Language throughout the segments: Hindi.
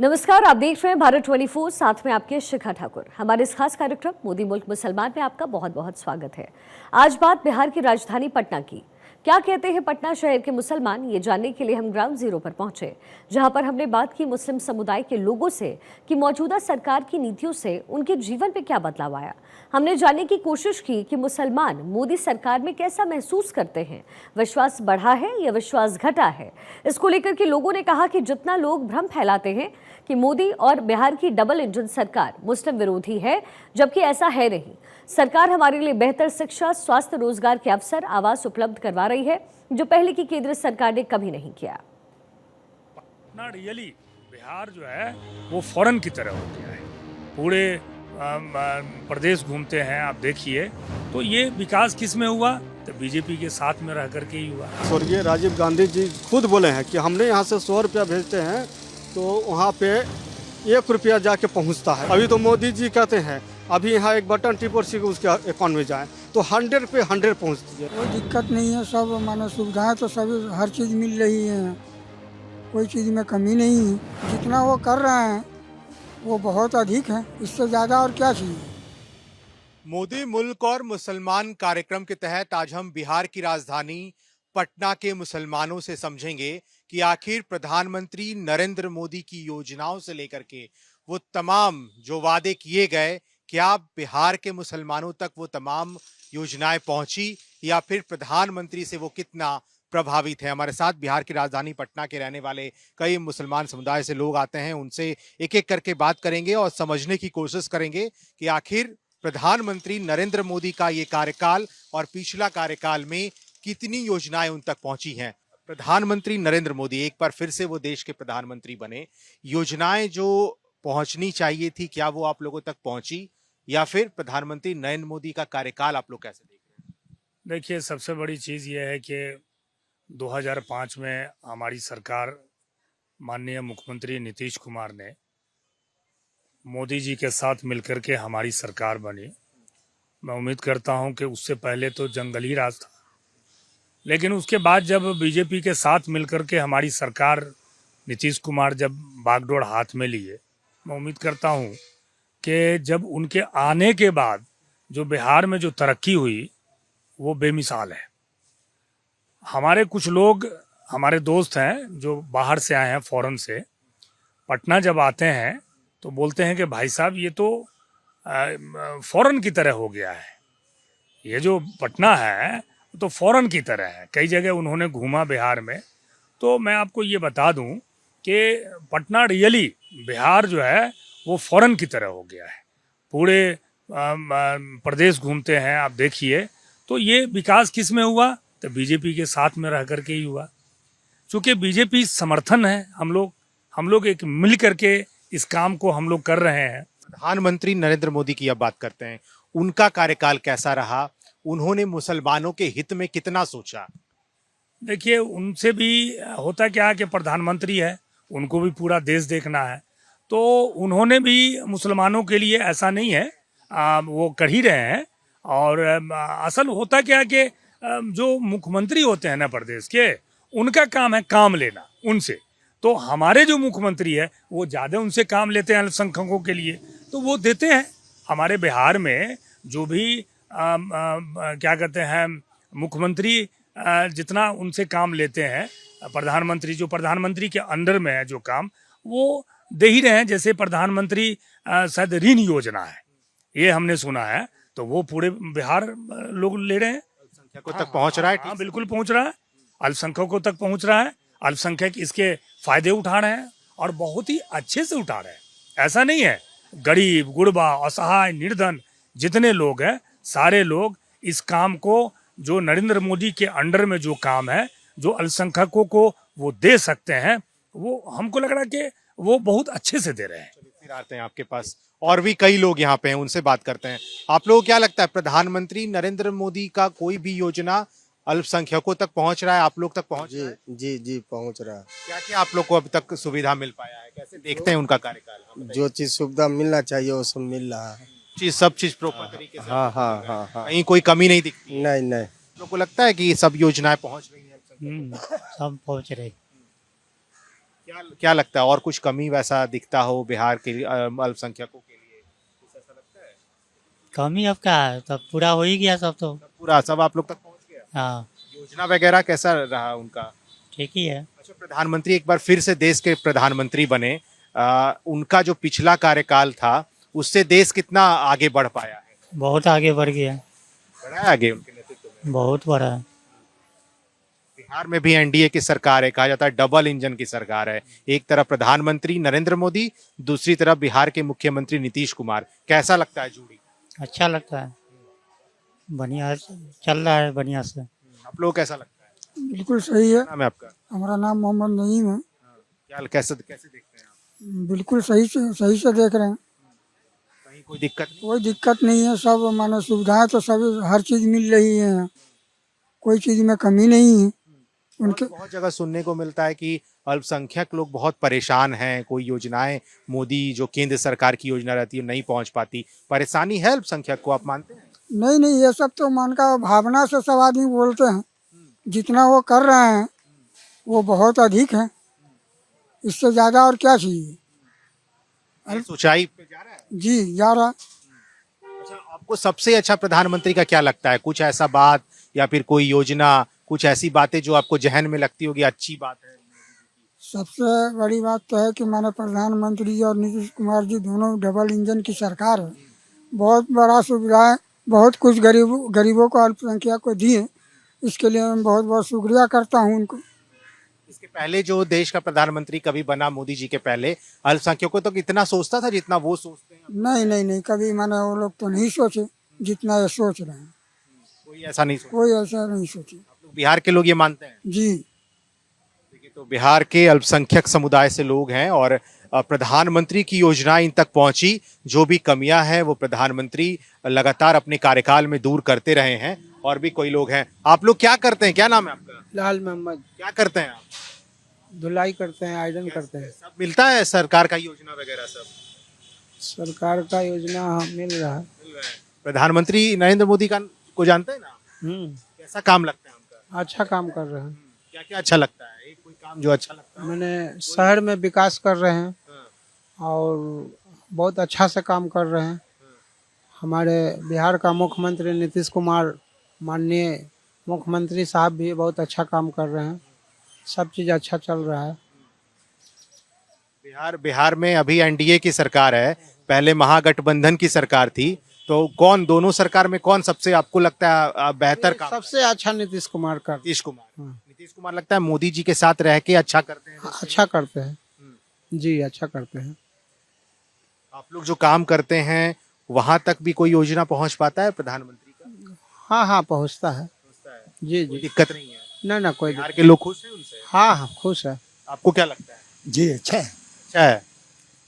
नमस्कार, आप देख रहे हैं भारत 24, साथ में आपके शिखा ठाकुर। हमारे इस खास कार्यक्रम मोदी मुल्क मुसलमान में आपका बहुत बहुत स्वागत है। आज बात बिहार की राजधानी पटना की। क्या कहते हैं पटना शहर के मुसलमान, ये जानने के लिए हम ग्राउंड जीरो पर पहुंचे, जहां पर हमने बात की मुस्लिम समुदाय के लोगों से कि मौजूदा सरकार की नीतियों से उनके जीवन पे क्या बदलाव आया। हमने जानने की कोशिश की कि मुसलमान मोदी सरकार में कैसा महसूस करते हैं, विश्वास बढ़ा है या विश्वास घटा है। इसको लेकर के लोगों ने कहा कि जितना लोग भ्रम फैलाते हैं कि मोदी और बिहार की डबल इंजन सरकार मुस्लिम विरोधी है, जबकि ऐसा है नहीं। सरकार हमारे लिए बेहतर शिक्षा, स्वास्थ्य, रोजगार के अवसर, आवास उपलब्ध करवा रही है, जो पहले की केंद्र सरकार ने कभी नहीं किया। पटना रियली बिहार जो है वो फॉरेन की तरह हो गया है। पूरे प्रदेश घूमते हैं, आप देखिए, तो ये विकास किस में हुआ? तो बीजेपी के साथ में रह करके ही हुआ। स्वर्गीय राजीव गांधी जी खुद बोले हैं कि हमने यहाँ से 100 रुपया भेजते हैं तो वहाँ पे 1 रुपया जाके पहुँचता है। अभी तो मोदी जी कहते हैं अभी यहाँ एक बटन टिप और उसके अकाउंट में जाए तो 100 पे 100 पहुँचती है। कोई दिक्कत नहीं है, सब मानो सुविधाएं तो सभी हर चीज़ मिल रही है, कोई चीज़ में कमी नहीं है। जितना वो कर रहे हैं वो बहुत अधिक है, इससे ज़्यादा और क्या चाहिए। मोदी मुल्क और मुसलमान कार्यक्रम के तहत आज हम बिहार की राजधानी पटना के मुसलमानों से समझेंगे कि आखिर प्रधानमंत्री नरेंद्र मोदी की योजनाओं से लेकर के वो तमाम जो वादे किए गए, क्या बिहार के मुसलमानों तक वो तमाम योजनाएं पहुंची या फिर प्रधानमंत्री से वो कितना प्रभावित है। हमारे साथ बिहार की राजधानी पटना के रहने वाले कई मुसलमान समुदाय से लोग आते हैं, उनसे एक एक करके बात करेंगे और समझने की कोशिश करेंगे कि आखिर प्रधानमंत्री नरेंद्र मोदी का ये कार्यकाल और पिछला कार्यकाल में कितनी योजनाएं उन तक पहुंची हैं। प्रधानमंत्री नरेंद्र मोदी एक बार फिर से वो देश के प्रधानमंत्री बने, योजनाएं जो पहुंचनी चाहिए थी क्या वो आप लोगों तक पहुंची, या फिर प्रधानमंत्री नरेंद्र मोदी का कार्यकाल आप लोग कैसे देख रहे हैं? देखिए, सबसे बड़ी चीज़ ये है कि 2005 में हमारी सरकार, माननीय मुख्यमंत्री नीतीश कुमार ने मोदी जी के साथ मिलकर के हमारी सरकार बनी। मैं उम्मीद करता हूं कि उससे पहले तो जंगल ही राज था, लेकिन उसके बाद जब बीजेपी के साथ मिलकर के हमारी सरकार, नीतीश कुमार जब बागडोर हाथ में लिए, मैं उम्मीद करता हूं कि जब उनके आने के बाद जो बिहार में जो तरक्की हुई वो बेमिसाल है। हमारे कुछ लोग, हमारे दोस्त हैं जो बाहर से आए हैं, फॉरेन से, पटना जब आते हैं तो बोलते हैं कि भाई साहब ये तो फॉरेन की तरह हो गया है, ये जो पटना है तो फॉरेन की तरह है। कई जगह उन्होंने घूमा बिहार में, तो मैं आपको ये बता दूं कि पटना रियली बिहार जो है वो फॉरेन की तरह हो गया है। पूरे प्रदेश घूमते हैं, आप देखिए, तो ये विकास किस में हुआ? तो बीजेपी के साथ में रह करके ही हुआ। चूँकि बीजेपी समर्थन है, हम लोग एक मिल करके इस काम को हम लोग कर रहे हैं। प्रधानमंत्री नरेंद्र मोदी की अब बात करते हैं, उनका कार्यकाल कैसा रहा? उन्होंने मुसलमानों के हित में कितना सोचा? देखिए, उनसे भी होता क्या है कि प्रधानमंत्री है, उनको भी पूरा देश देखना है, तो उन्होंने भी मुसलमानों के लिए, ऐसा नहीं है, वो कर ही रहे हैं। और असल होता क्या है कि जो मुख्यमंत्री होते हैं ना प्रदेश के, उनका काम है काम लेना उनसे। तो हमारे जो मुख्यमंत्री है वो ज़्यादा उनसे काम लेते हैं अल्पसंख्यकों के लिए, तो वो देते हैं। हमारे बिहार में जो भी क्या कहते हैं मुख्यमंत्री, जितना उनसे काम लेते हैं प्रधानमंत्री, जो प्रधानमंत्री के अंडर में है जो काम, वो दे ही रहे हैं। जैसे प्रधानमंत्री शायद ऋण योजना है, ये हमने सुना है, तो वो पूरे बिहार लोग ले रहे हैं। अल्पसंख्यकों तक पहुंच रहा है? हाँ, बिल्कुल पहुंच रहा है, अल्पसंख्यकों तक पहुंच रहा है। अल्पसंख्यक इसके फायदे उठा रहे हैं और बहुत ही अच्छे से उठा रहे हैं। ऐसा नहीं है, गरीब, गुरबा, असहाय, निर्धन जितने लोग हैं, सारे लोग इस काम को, जो नरेंद्र मोदी के अंडर में जो काम है, जो अल्पसंख्यकों को वो दे सकते हैं, वो हमको लग रहा है कि वो बहुत अच्छे से दे रहे हैं। फिर आते हैं आपके पास, और भी कई लोग यहाँ पे हैं, उनसे बात करते हैं। आप लोगों को क्या लगता है, प्रधानमंत्री नरेंद्र मोदी का कोई भी योजना अल्पसंख्यकों तक पहुंच रहा है, आप लोग तक पहुंच रहा है? जी पहुंच रहा है। क्या क्या आप लोग को अभी तक सुविधा मिल पाया है? कैसे देखते हैं उनका कार्यकाल? जो चीज सुविधा मिलना चाहिए वो सब मिल रहा है। सब चीज प्रॉपर तरीके से? हाँ। कहीं कोई कमी नहीं दिखती? नहीं। आप लोग को लगता है कि सब योजनाएं पहुंच रही हैं? सब पहुंच रही। क्या क्या लगता है और कुछ कमी वैसा दिखता हो बिहार के अल्पसंख्यकों के लिए, कुछ ऐसा लगता है? कमी अब क्या है, तब पूरा हो ही गया सब तो। पूरा सब आप लोग तक पहुंच गया? हाँ योजना वगैरह कैसा रहा उनका? ठीक ही है। अच्छा, प्रधानमंत्री एक बार फिर से देश के प्रधानमंत्री बने, उनका जो पिछला कार्यकाल था उससे देश कितना आगे बढ़ पाया है? बहुत आगे बढ़ गया, बढ़ा है आगे उनके नेतृत्व में? बहुत बड़ा है। बिहार में भी एनडीए की सरकार है, कहा जाता है डबल इंजन की सरकार है। एक तरफ प्रधानमंत्री नरेंद्र मोदी, दूसरी तरफ बिहार के मुख्यमंत्री नीतीश कुमार। कैसा लगता है जोड़ी? अच्छा लगता है, बढ़िया चल रहा है बढ़िया से। आप लोग कैसा लगता है? बिल्कुल सही है। नाम है आपका? हमारा नाम मोहम्मद नईम है। क्या कैसे कैसे देखते हैं आप? बिल्कुल सही से देख रहे हैं। कहीं कोई दिक्कत नहीं? कोई दिक्कत नहीं है, सब मानो सुविधाएं तो सभी हर चीज़ मिल रही है यहाँ, कोई चीज़ में कमी नहीं है उनके। बहुत जगह सुनने को मिलता है कि अल्पसंख्यक लोग बहुत परेशान हैं, कोई योजनाएं मोदी जो केंद्र सरकार की योजना रहती है नहीं पहुंच पाती। परेशानी है अल्पसंख्यक को, आप मानते हैं? नहीं, ये सब तो मन का भावना से सब आदमी बोलते हैं। जितना वो कर रहे हैं वो बहुत अधिक है, इससे ज़्यादा और क्या चाहिए। ऊंचाई पे जा रहा है। जी जा रहा। अच्छा, आपको सबसे अच्छा प्रधानमंत्री का क्या लगता है? कुछ ऐसा बात या फिर कोई योजना, कुछ ऐसी बातें जो आपको जहन में लगती होगी अच्छी बात है? सबसे बड़ी बात तो है कि माने प्रधानमंत्री जी और नीतीश कुमार जी दोनों डबल इंजन की सरकार है। बहुत बड़ा सुविधा है, बहुत कुछ गरीबों को अल्पसंख्यक को दिए, इसके लिए मैं बहुत बहुत शुक्रिया करता हूँ उनको। इसके पहले जो देश का प्रधानमंत्री कभी बना मोदी जी के पहले, अल्पसंख्यकों तक इतना सोचता था जितना वो सोचते हैं? नहीं, कभी माने वो लोग तो नहीं सोचे जितना ये सोच रहे हैं। कोई ऐसा नहीं सोचता? कोई ऐसा नहीं सोचे। आप लोग बिहार के लोग ये मानते हैं? जी देखिए, तो बिहार के अल्पसंख्यक समुदाय से लोग हैं और प्रधानमंत्री की योजना इन तक पहुंची। जो भी कमियां हैं वो प्रधानमंत्री लगातार अपने कार्यकाल में दूर करते रहे हैं। और भी कोई लोग हैं। आप लोग क्या करते हैं? क्या नाम है आपका? लाल मोहम्मद। क्या करते हैं आप? धुलाई करते हैं, आयरन करते हैं। सब मिलता है सरकार का योजना वगैरह सब? सरकार का योजना मिल रहा है। मिल रहा है। प्रधानमंत्री नरेंद्र मोदी का को जानते हैं ना? कैसा काम लगता है उनका? अच्छा काम कर रहे हैं। क्या क्या अच्छा लगता है? एक कोई काम जो अच्छा लगता है? मैंने शहर में विकास कर रहे हैं और बहुत अच्छा से काम कर रहे हैं। हमारे बिहार का मुख्यमंत्री नीतीश कुमार, माननीय मुख्यमंत्री साहब भी बहुत अच्छा काम कर रहे हैं। सब चीज़ अच्छा चल रहा है। बिहार में अभी एनडीए की सरकार है, पहले महागठबंधन की सरकार थी। तो कौन, दोनों सरकार में कौन सबसे आपको लगता है बेहतर काम? सबसे अच्छा नीतीश कुमार कर। नीतीश कुमार। हाँ। नीतीश कुमार लगता है मोदी जी के साथ रह के अच्छा करते हैं? अच्छा करते हैं जी, अच्छा करते हैं। आप लोग जो काम करते हैं वहां तक भी कोई योजना पहुंच पाता है प्रधानमंत्री का? हाँ पहुँचता है जी कोई जी। दिक्कत नहीं है? ना कोई बिहार के लोग खुश हैं उनसे? हाँ खुश है। आपको क्या लगता है? जी अच्छा है। अच्छा है।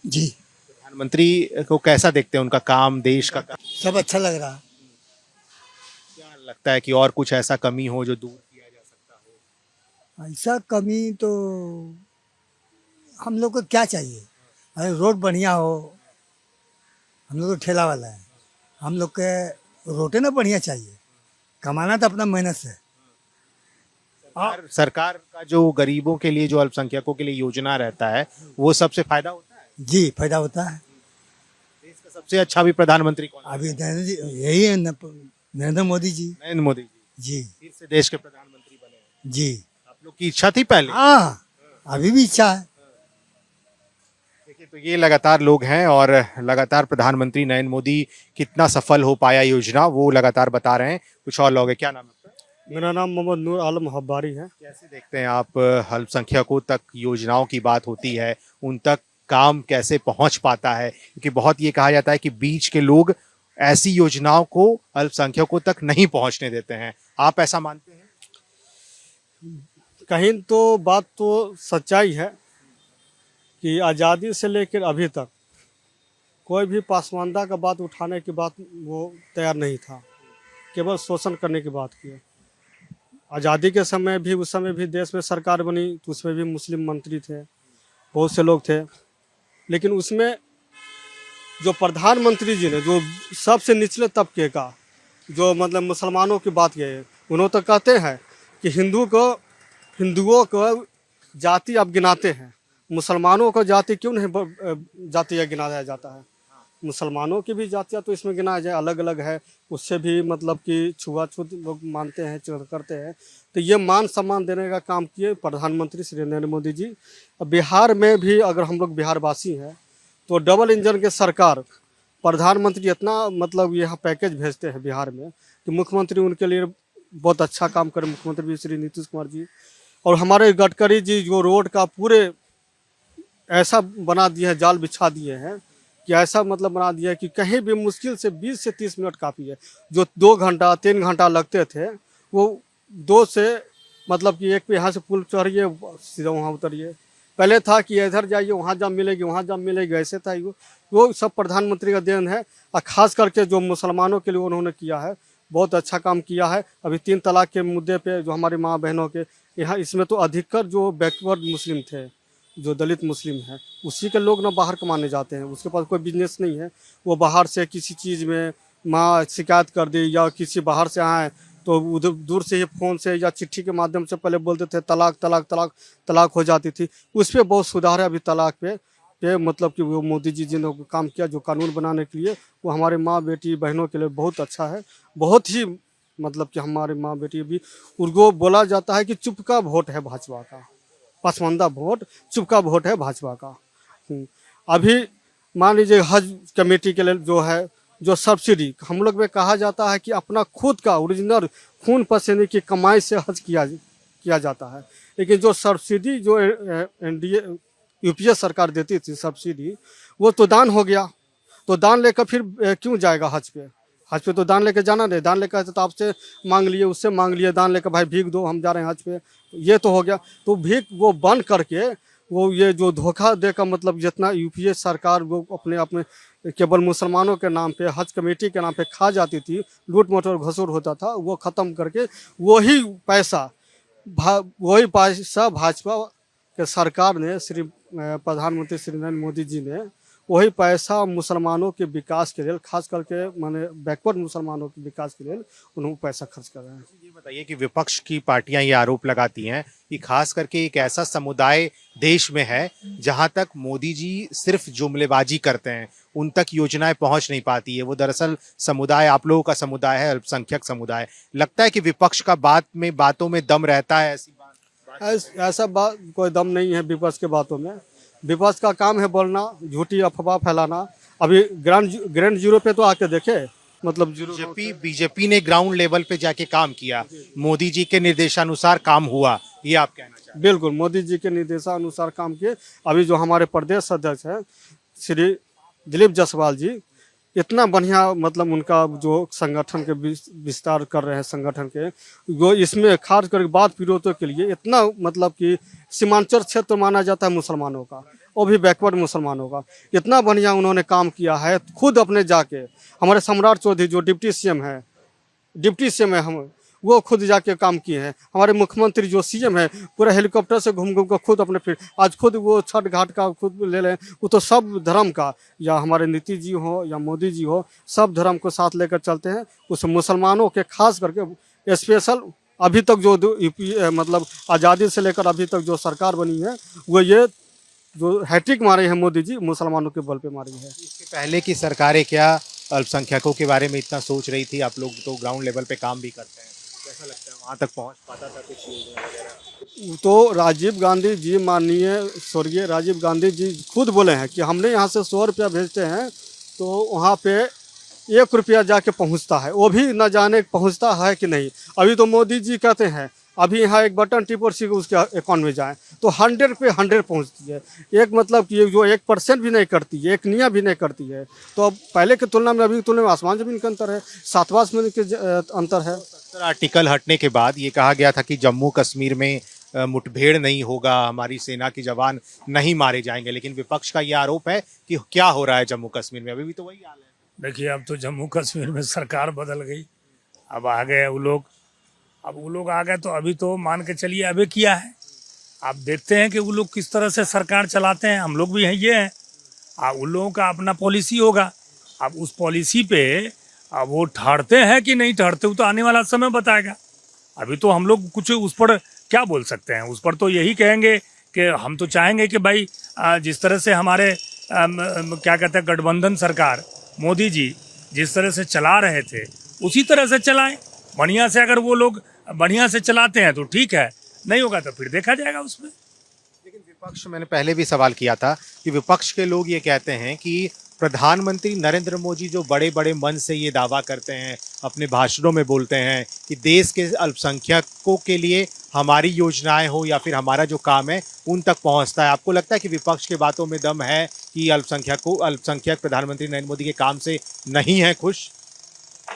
जी प्रधानमंत्री को कैसा देखते हैं, उनका काम, देश का काम? सब अच्छा लग रहा। क्या लगता है कि और कुछ ऐसा कमी हो जो दूर किया जा सकता हो? ऐसा कमी तो हम लोग को क्या चाहिए? अरे रोड बढ़िया हो, हम लोग तो ठेला वाला है, हम लोग के रोटे ना बढ़िया चाहिए। कमाना तो अपना मेहनत से। सरकार का जो गरीबों के लिए, जो अल्पसंख्यकों के लिए योजना रहता है, वो सबसे फायदा होता है? जी फायदा होता है। देश का सबसे अच्छा भी प्रधानमंत्री कौन है? अभी नरेंद्र जी यही है, नरेंद्र मोदी जी। नरेंद्र मोदी जी जी फिर से देश के प्रधानमंत्री बने हैं। जी आप लोग की इच्छा थी पहले? हाँ अभी भी इच्छा है। देखिए, तो ये लगातार लोग हैं और लगातार प्रधानमंत्री नरेंद्र मोदी कितना सफल हो पाया योजना, वो लगातार बता रहे हैं। कुछ और लोग हैं। क्या नाम है आपका? मेरा नाम मोहम्मद नूर आलम हब्बारी है। कैसे देखते हैं आप, अल्पसंख्यकों तक योजनाओं की बात होती है, उन तक काम कैसे पहुंच पाता है? क्योंकि बहुत ये कहा जाता है कि बीच के लोग ऐसी योजनाओं को अल्पसंख्यकों तक नहीं पहुंचने देते हैं। आप ऐसा मानते हैं? कहीं तो बात तो सच्चाई है कि आज़ादी से लेकर अभी तक कोई भी पासमानदा का बात उठाने की बात वो तैयार नहीं था, केवल शोषण करने की बात की। आज़ादी के समय भी, उस समय भी देश में सरकार बनी तो उसमें भी मुस्लिम मंत्री थे, बहुत से लोग थे। लेकिन उसमें जो प्रधानमंत्री जी ने जो सबसे निचले तबके का, जो मतलब मुसलमानों की बात की है, उन्होंने तो कहते हैं कि हिंदुओं को जाति आप गिनाते हैं, मुसलमानों को जाति क्यों नहीं जातीय गिनाया जाता है? मुसलमानों की भी जातियाँ तो इसमें गिनाया जाए, अलग अलग है, उससे भी मतलब कि छुआछूत लोग मानते हैं, करते हैं। तो ये मान सम्मान देने का काम किए प्रधानमंत्री श्री नरेंद्र मोदी जी। अब बिहार में भी अगर हम लोग बिहारवासी हैं तो डबल इंजन के सरकार, प्रधानमंत्री इतना मतलब यहाँ पैकेज भेजते हैं बिहार में कि मुख्यमंत्री उनके लिए बहुत अच्छा काम करें, मुख्यमंत्री श्री नीतीश कुमार जी। और हमारे गडकरी जी जो रोड का पूरे ऐसा बना दिए हैं, जाल बिछा दिए हैं कि ऐसा मतलब बना दिया है कि कहीं भी मुश्किल से 20 से 30 मिनट काफ़ी है। जो 2 घंटा 3 घंटा लगते थे वो 2 से मतलब कि एक पे यहाँ से पुल चढ़िए सीधा वहाँ उतरिए। पहले था कि इधर जाइए वहाँ जाम मिलेगी, वहाँ जाम मिलेगी, ऐसे था। वो सब प्रधानमंत्री का देन है। और ख़ास करके जो मुसलमानों के लिए उन्होंने किया है, बहुत अच्छा काम किया है। अभी 3 तलाक के मुद्दे पे जो हमारी माँ बहनों के यहाँ, इसमें तो अधिकतर जो बैकवर्ड मुस्लिम थे, जो दलित मुस्लिम हैं, उसी के लोग ना बाहर कमाने जाते हैं। उसके पास कोई बिजनेस नहीं है, वो बाहर से किसी चीज़ में माँ शिकायत कर दी या किसी बाहर से आए तो उधर दूर से ही फ़ोन से या चिट्ठी के माध्यम से पहले बोलते थे तलाक तलाक तलाक तलाक हो जाती थी। उस पर बहुत सुधार है अभी तलाक पे मतलब कि वो मोदी जी जिन्होंने काम किया जो कानून बनाने के लिए, वो हमारे माँ बेटी बहनों के लिए बहुत अच्छा है। बहुत ही मतलब कि हमारे माँ बेटी भी, उनको बोला जाता है कि चुप का वोट है भाजपा का, पसमानदा वोट, चुप का वोट है भाजपा का। अभी मान लीजिए हज कमेटी के लिए जो है, जो सब्सिडी हम लोग में कहा जाता है कि अपना खुद का ओरिजिनल खून पसीने की कमाई से हज किया जाता है। लेकिन जो सब्सिडी जो एनडीए यूपीए सरकार देती थी सब्सिडी, वो तो दान हो गया। तो दान लेकर फिर क्यों जाएगा हज पे? हज पे तो दान लेकर जाना नहीं। दान लेकर तो आपसे मांग लिए, उससे मांग लिए, दान लेकर भाई भीख दो, हम जा रहे हैं हज पे, ये तो हो गया। तो भीख वो बंद करके वो ये जो धोखा देकर मतलब जितना यूपीए सरकार वो अपने केवल मुसलमानों के नाम पे, हज कमेटी के नाम पे खा जाती थी, लूट मोटर घसूर होता था, वो ख़त्म करके वही पैसा भाजपा के सरकार ने, श्री प्रधानमंत्री श्री नरेंद्र मोदी जी ने वही पैसा मुसलमानों के विकास के लिए, खास करके माने बैकवर्ड मुसलमानों के विकास के लिए उन्होंने पैसा खर्च कर रहे हैं। ये बताइए कि विपक्ष की पार्टियां ये आरोप लगाती हैं कि खास करके एक ऐसा समुदाय देश में है जहां तक मोदी जी सिर्फ जुमलेबाजी करते हैं, उन तक योजनाएं पहुंच नहीं पाती है। वो दरअसल समुदाय आप लोगों का समुदाय है, अल्पसंख्यक समुदाय। लगता है कि विपक्ष का बातों में दम रहता है? ऐसी बात ऐसा बात कोई दम नहीं है विपक्ष के बातों में। विपक्ष का काम है बोलना, झूठी अफवाह फैलाना। अभी ग्राउंड जीरो पे तो आके देखे, मतलब बीजेपी ने ग्राउंड लेवल पे जाके काम किया, मोदी जी के निर्देशानुसार काम हुआ, ये आप कहना चाहते हैं? बिल्कुल, मोदी जी के निर्देशानुसार काम किए। अभी जो हमारे प्रदेश अध्यक्ष हैं श्री दिलीप जायसवाल जी, इतना बढ़िया मतलब उनका जो संगठन के विस्तार कर रहे हैं, संगठन के जो इसमें खास करके बात विरोधों के लिए इतना मतलब कि सीमांचल क्षेत्र माना जाता है मुसलमानों का, वो भी बैकवर्ड मुसलमानों का, इतना बढ़िया उन्होंने काम किया है। खुद अपने जाके हमारे सम्राट चौधरी जो डिप्टी सीएम है हम, वो खुद जाके काम किए हैं। हमारे मुख्यमंत्री जो सीएम है, पूरा हेलीकॉप्टर से घूम कर खुद अपने फिर आज खुद वो छठ घाट का खुद ले लें। वो तो सब धर्म का, या हमारे नीतीश जी हो या मोदी जी हो, सब धर्म को साथ लेकर चलते हैं। उस मुसलमानों के खास करके स्पेशल अभी तक जो मतलब आज़ादी से लेकर अभी तक जो सरकार बनी है, वो ये जो हैट्रिक मारे हैं मोदी जी, मुसलमानों के बल पे मारी है। इसके पहले की सरकारें क्या अल्पसंख्यकों के बारे में इतना सोच रही थी? आप लोग तो ग्राउंड लेवल पे काम भी करते हैं, कैसा लगता है वहाँ तक पहुँच पाता था कुछ योजना वगैरह? तो राजीव गांधी जी, माननीय स्वर्गीय राजीव गांधी जी खुद बोले हैं कि हमने यहाँ से 100 रुपया भेजते हैं तो वहाँ पे 1 रुपया जाके पहुँचता है, वो भी न जाने पहुँचता है कि नहीं। अभी तो मोदी जी कहते हैं अभी यहाँ एक बटन टिप और सीधे उसके अकाउंट में जाए तो 100 पे 100 पहुँचती है। एक मतलब कि जो 1% भी नहीं करती है, 1 निया भी नहीं करती है। तो अब पहले की तुलना में अभी की तुलना में आसमान ज़मीन का अंतर है, 7वां आसमान के अंतर है। आर्टिकल हटने के बाद ये कहा गया था कि जम्मू कश्मीर में मुठभेड़ नहीं होगा, हमारी सेना के जवान नहीं मारे जाएंगे, लेकिन विपक्ष का ये आरोप है कि क्या हो रहा है जम्मू कश्मीर में, अभी भी तो वही हाल है। देखिए, अब तो जम्मू कश्मीर में सरकार बदल गई, अब आ गए वो लोग। अब वो लोग आ गए तो अभी तो मान के चलिए अभी किया है। आप देखते हैं कि वो लोग किस तरह से सरकार चलाते हैं। हम लोग भी हैं, ये हैं। उन लोगों का अपना पॉलिसी होगा। अब उस पॉलिसी पे अब वो ठहरते हैं कि नहीं ठहरते, वो तो आने वाला समय बताएगा। अभी तो हम लोग कुछ उस पर क्या बोल सकते हैं। उस पर तो यही कहेंगे कि हम तो चाहेंगे कि भाई जिस तरह से हमारे क्या कहते हैं गठबंधन सरकार मोदी जी जिस तरह से चला रहे थे उसी तरह से चलाएं बढ़िया से। अगर वो लोग बढ़िया से चलाते हैं तो ठीक है, नहीं होगा तो फिर देखा जाएगा उसमें। लेकिन विपक्ष, मैंने पहले भी सवाल किया था कि विपक्ष के लोग ये कहते हैं कि प्रधानमंत्री नरेंद्र मोदी जो बड़े बड़े मन से ये दावा करते हैं, अपने भाषणों में बोलते हैं कि देश के अल्पसंख्यकों के लिए हमारी योजनाएं हो या फिर हमारा जो काम है उन तक पहुंचता है। आपको लगता है कि विपक्ष के बातों में दम है कि अल्पसंख्यक प्रधानमंत्री नरेंद्र मोदी के काम से नहीं है खुश?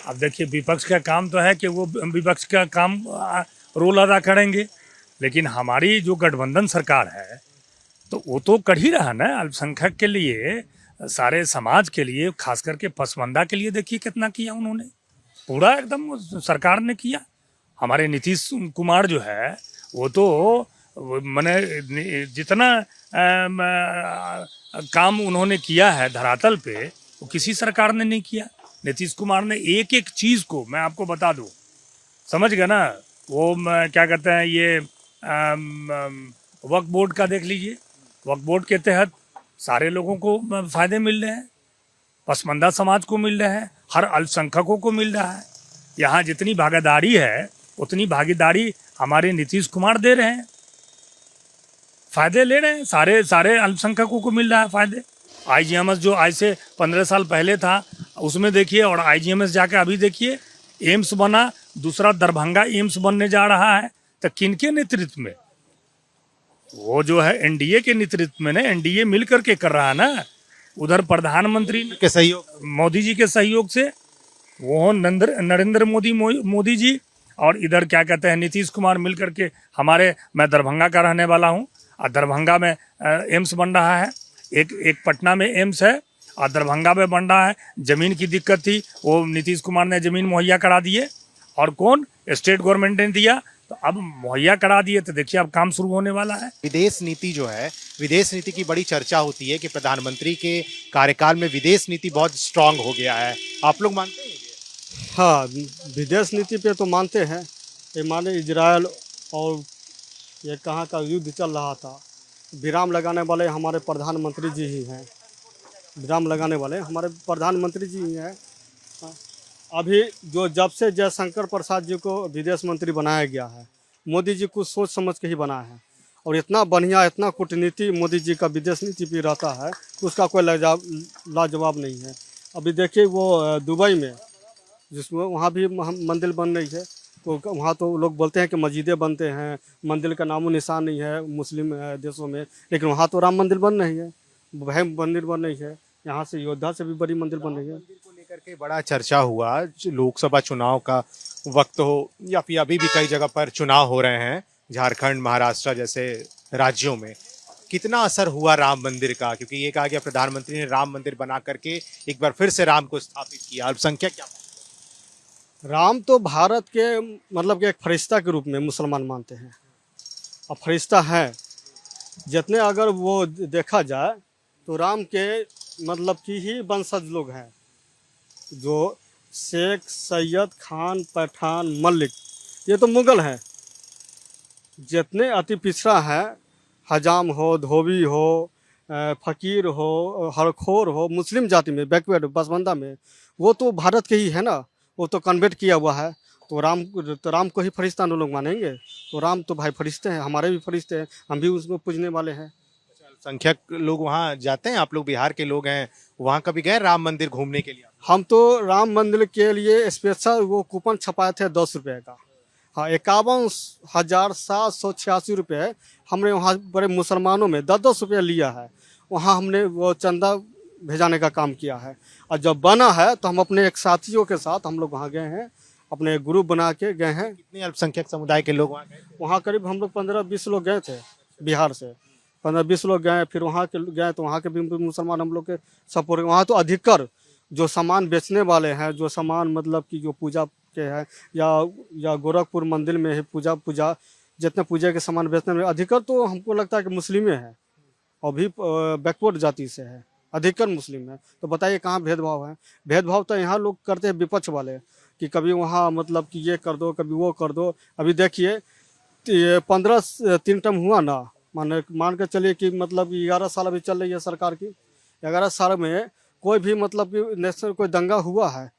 अब देखिए, विपक्ष का काम तो है कि वो विपक्ष का काम रोल अदा करेंगे, लेकिन हमारी जो गठबंधन सरकार है तो वो तो कर ही रहा ना अल्पसंख्यक के लिए, सारे समाज के लिए, खास करके पसमानदा के लिए। देखिए कितना किया उन्होंने, पूरा एकदम सरकार ने किया। हमारे नीतीश कुमार जो है वो तो मैंने जितना काम उन्होंने किया है धरातल पे वो किसी सरकार ने नहीं किया। नीतीश कुमार ने एक एक चीज़ को, मैं आपको बता दूं, समझ गए ना, वो क्या कहते हैं ये वक्फ बोर्ड का देख लीजिए, वक्फ बोर्ड के तहत सारे लोगों को फ़ायदे मिल रहे हैं, पसमानदा समाज को मिल रहे हैं, हर अल्पसंख्यकों को मिल रहा है। यहाँ जितनी भागीदारी है उतनी भागीदारी हमारे नीतीश कुमार दे रहे हैं, फ़ायदे ले रहे हैं, सारे अल्पसंख्यकों को मिल रहा है फ़ायदे। IGMS जो आज से 15 साल पहले था उसमें देखिए, और IGMS जाके अभी देखिए एम्स बना, दूसरा दरभंगा एम्स बनने जा रहा है। तो किनके नेतृत्व में? वो जो है NDA के नेतृत्व में ना, NDA मिल करके कर रहा है ना। उधर प्रधानमंत्री के सहयोग, मोदी जी के सहयोग से, वो नरेंद्र मोदी जी, और इधर क्या कहते हैं नीतीश कुमार मिल करके हमारे, मैं दरभंगा का रहने वाला हूँ और दरभंगा में एम्स बन रहा है, एक पटना में एम्स है और दरभंगा में बन रहा है। ज़मीन की दिक्कत थी, वो नीतीश कुमार ने ज़मीन मुहैया करा दिए, और कौन? स्टेट गवर्नमेंट ने दिया, तो अब मुहैया करा दिए। तो देखिए अब काम शुरू होने वाला है। विदेश नीति जो है, विदेश नीति की बड़ी चर्चा होती है कि प्रधानमंत्री के कार्यकाल में विदेश नीति बहुत स्ट्रांग हो गया है। आप लोग मानते हैं? हाँ, विदेश नीति पे तो मानते हैं। ये माने इजराइल और ये कहाँ का युद्ध चल रहा था, विराम लगाने वाले हमारे प्रधानमंत्री जी ही हैं। विराम लगाने वाले हमारे प्रधानमंत्री जी ही हैं। अभी जो जब से जयशंकर प्रसाद जी को विदेश मंत्री बनाया गया है, मोदी जी कुछ सोच समझ के ही बना है, और इतना बढ़िया, इतना कूटनीति मोदी जी का विदेश नीति भी रहता है, उसका कोई लाजवाब नहीं है। अभी देखिए वो दुबई में, जिसमें वहाँ भी मंदिर बन रही है, तो वहाँ तो लोग बोलते हैं कि मस्जिदें बनते हैं, मंदिर का नामो निशान नहीं है मुस्लिम देशों में, लेकिन वहाँ तो राम मंदिर बन रही है, भव्य मंदिर बन रही है। यहाँ से अयोध्या से भी बड़ी मंदिर बन रही है। मंदिर को लेकर के बड़ा चर्चा हुआ, लोकसभा चुनाव का वक्त हो या फिर अभी भी कई जगह पर चुनाव हो रहे हैं, झारखंड, महाराष्ट्र जैसे राज्यों में। कितना असर हुआ राम मंदिर का? क्योंकि ये कहा गया प्रधानमंत्री ने राम मंदिर बना करके एक बार फिर से राम को स्थापित किया। अल्पसंख्यक क्या? राम तो भारत के मतलब कि एक फरिश्ता के रूप में मुसलमान मानते हैं, और फरिश्ता है जितने, अगर वो देखा जाए तो राम के मतलब कि ही वंशज लोग हैं, जो शेख, सैयद, खान, पठान, मलिक, ये तो मुगल हैं। जितने अति पिछड़ा है, हजाम हो, धोबी हो, फ़कीर हो, हरखोर हो, मुस्लिम जाति में बैकवर्ड पसमानदा में, वो तो भारत के ही है ना, वो तो कन्वर्ट किया हुआ है। तो राम को ही फरिश्ता लोग मानेंगे, तो राम तो भाई फरिश्ते हैं, हमारे भी फरिश्ते हैं, हम भी उसको पूजने वाले हैं। संख्यक लोग वहाँ जाते हैं? आप लोग बिहार के लोग हैं, वहाँ कभी गए राम मंदिर घूमने के लिए? हम तो राम मंदिर के लिए स्पेशल वो कूपन छपाए थे 10 रुपये का। हाँ, 51,786 रुपये हमने वहाँ बड़े मुसलमानों में 10-10 रुपये लिया है, वहाँ हमने वो चंदा भेजाने का काम किया है। और जब बना है तो हम अपने एक साथियों के साथ हम लोग वहाँ गए हैं, अपने ग्रुप बना के गए हैं। कितने अल्पसंख्यक समुदाय के लोग वहाँ गए? वहाँ करीब हम लोग 15-20 लोग गए थे, बिहार से 15-20 लोग गए। फिर वहाँ के गए तो वहाँ के भी मुसलमान हम लोग के सपोर्ट। वहाँ तो अधिकतर जो सामान बेचने वाले हैं, जो सामान मतलब कि जो पूजा के हैं या गोरखपुर मंदिर में है पूजा जितने पूजा के सामान बेचने में अधिकतर तो हमको लगता है कि मुस्लिमें हैं, और भी बैकवर्ड जाति से है, अधिकतर मुस्लिम है। तो बताइए कहाँ भेदभाव है? भेदभाव तो यहाँ लोग करते हैं विपक्ष वाले, कि कभी वहाँ मतलब कि ये कर दो, कभी वो कर दो। अभी देखिए 15 3 टर्म हुआ ना, मान के चलिए कि मतलब 11 साल अभी चल रही है सरकार की। 11 साल में कोई भी मतलब कि नेशनल कोई दंगा हुआ है?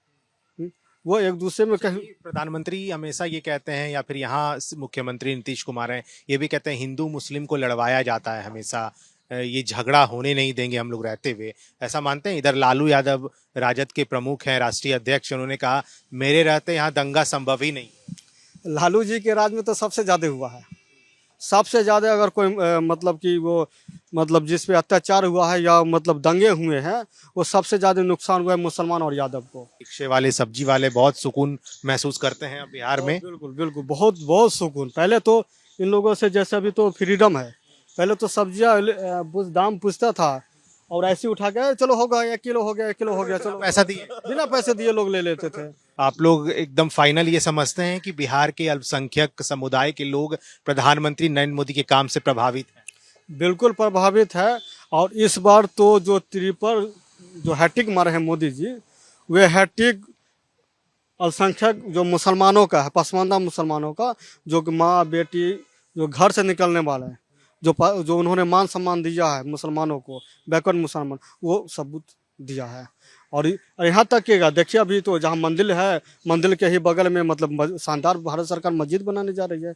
वो एक दूसरे में कहीं प्रधानमंत्री हमेशा ये कहते हैं, या फिर यहाँ मुख्यमंत्री नीतीश कुमार हैं, ये भी कहते हैं हिंदू मुस्लिम को लड़वाया जाता है हमेशा, ये झगड़ा होने नहीं देंगे हम लोग रहते हुए, ऐसा मानते हैं? इधर लालू यादव राजद के प्रमुख हैं, राष्ट्रीय अध्यक्ष, उन्होंने कहा मेरे रहते यहाँ दंगा संभव ही नहीं। लालू जी के राज में तो सबसे ज़्यादा हुआ है। सबसे ज़्यादा अगर कोई मतलब कि वो मतलब जिस पे अत्याचार हुआ है या मतलब दंगे हुए हैं, वो सबसे ज़्यादा नुकसान हुआ है मुसलमान और यादव को। रिक्शे वाले, सब्जी वाले बहुत सुकून महसूस करते हैं अब बिहार में। बिल्कुल बिल्कुल, बहुत बहुत सुकून। पहले तो इन लोगों से जैसे अभी तो फ्रीडम है, पहले तो सब्जियाँ दाम पूछता था और ऐसे उठा के चलो हो गया 1 किलो हो गया 1 किलो हो गया, चलो पैसा दिए, बिना पैसे दिए लोग ले लेते थे। आप लोग एकदम फाइनल ये समझते हैं कि बिहार के अल्पसंख्यक समुदाय के लोग प्रधानमंत्री नरेंद्र मोदी के काम से प्रभावित हैं? बिल्कुल प्रभावित है। और इस बार तो जो ट्रिपल जो हैट्रिक मारे हैं मोदी जी, वे हैट्रिक अल्पसंख्यक जो मुसलमानों का है, पसमानदा मुसलमानों का, जो कि माँ बेटी जो घर से निकलने वाले हैं, जो उन्होंने मान सम्मान दिया है मुसलमानों को, बैकवर्ड मुसलमान, वो सबूत दिया है। और यहाँ तक कि देखिए अभी तो जहाँ मंदिर है, मंदिर के ही बगल में मतलब शानदार भारत सरकार मस्जिद बनाने जा रही है।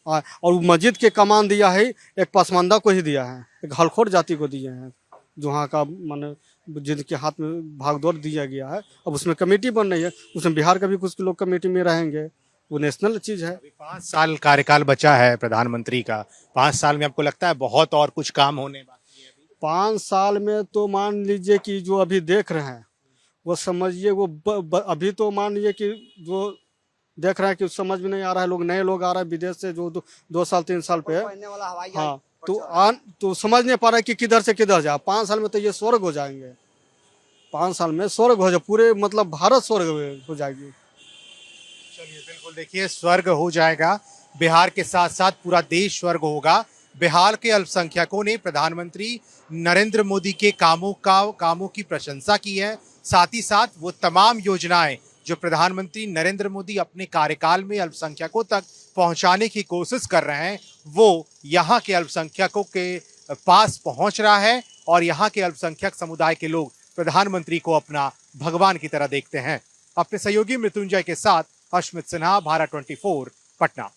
और मस्जिद के कमान दिया है एक पसमानदा को ही दिया है, एक हलखोर जाति को दिए हैं, जो वहाँ का माने जिनके हाथ में भागदौड़ दिया गया है। अब उसमें कमेटी बन रही है, उसमें बिहार का भी कुछ लोग कमेटी में रहेंगे, वो नेशनल चीज़ है। 5 साल कार्यकाल बचा है प्रधानमंत्री का, 5 साल में आपको लगता है बहुत और कुछ काम होने बाकी है? 5 साल में तो मान लीजिए कि जो अभी देख रहे हैं वो समझिए, वो अभी तो मान लीजिए कि जो देख रहे हैं कि समझ में नहीं आ रहा है, लोग नए लोग आ रहे हैं विदेश से जो 2 साल 3 साल पे, हाँ, तो समझ नहीं पा रहा है कि किधर से किधर जाए। 5 साल में तो ये स्वर्ग हो जाएंगे, 5 साल में स्वर्ग हो जाए, पूरे मतलब भारत स्वर्ग हो जाएगी। चलिए, बिल्कुल देखिए, स्वर्ग हो जाएगा, बिहार के साथ साथ पूरा देश स्वर्ग होगा। बिहार के अल्पसंख्यकों ने प्रधानमंत्री नरेंद्र मोदी के कामों की प्रशंसा की है। साथ ही साथ वो तमाम योजनाएं जो प्रधानमंत्री नरेंद्र मोदी अपने कार्यकाल में अल्पसंख्यकों तक पहुंचाने की कोशिश कर रहे हैं, वो यहाँ के अल्पसंख्यकों के पास पहुंच रहा है और यहाँ के अल्पसंख्यक समुदाय के लोग प्रधानमंत्री को अपना भगवान की तरह देखते हैं। अपने सहयोगी मृत्युंजय के साथ अश्मित सिन्हा, भारत 24, पटना।